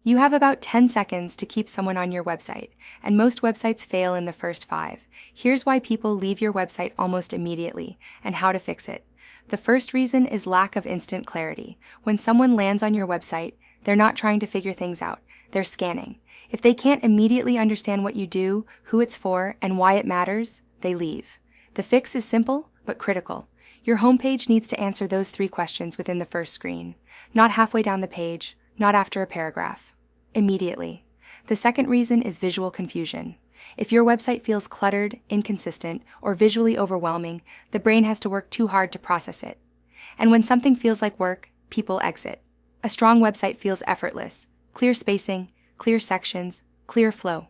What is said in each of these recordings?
You have about 10 seconds to keep someone on your website, and most websites fail in the first 5. Here's why people leave your website almost immediately, and how to fix it. The first reason is lack of instant clarity. When someone lands on your website, they're not trying to figure things out, they're scanning. If they can't immediately understand what you do, who it's for, and why it matters, they leave. The fix is simple, but critical. Your homepage needs to answer those 3 questions within the first screen, not halfway down the page, not after a paragraph. Immediately. The second reason is visual confusion. If your website feels cluttered, inconsistent, or visually overwhelming, the brain has to work too hard to process it. And when something feels like work, people exit. A strong website feels effortless. Clear spacing, clear sections, clear flow.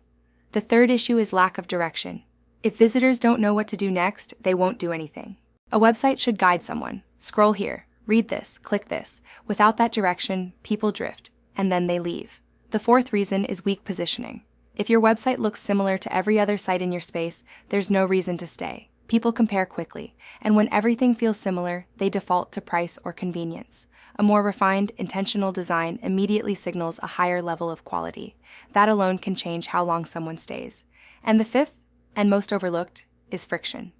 The third issue is lack of direction. If visitors don't know what to do next, they won't do anything. A website should guide someone. Scroll here, read this, click this. Without that direction, people drift, and then they leave. The fourth reason is weak positioning. If your website looks similar to every other site in your space, there's no reason to stay. People compare quickly, and when everything feels similar, they default to price or convenience. A more refined, intentional design immediately signals a higher level of quality. That alone can change how long someone stays. And the fifth, and most overlooked, is friction.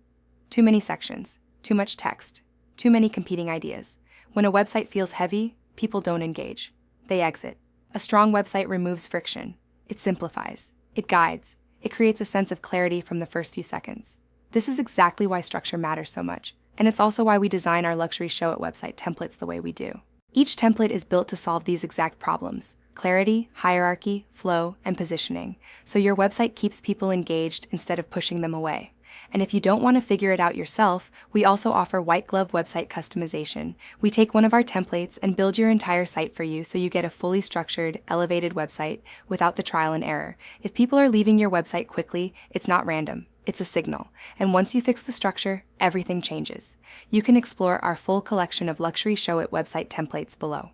Too many sections, too much text, too many competing ideas. When a website feels heavy, people don't engage. They exit. A strong website removes friction. It simplifies. It guides. It creates a sense of clarity from the first few seconds. This is exactly why structure matters so much, and it's also why we design our Luxury Show It website templates the way we do. Each template is built to solve these exact problems: clarity, hierarchy, flow, and positioning, so your website keeps people engaged instead of pushing them away. And if you don't want to figure it out yourself, we also offer white glove website customization. We take one of our templates and build your entire site for you so you get a fully structured, elevated website without the trial and error. If people are leaving your website quickly, it's not random. It's a signal. And once you fix the structure, everything changes. You can explore our full collection of Luxury Show It website templates below.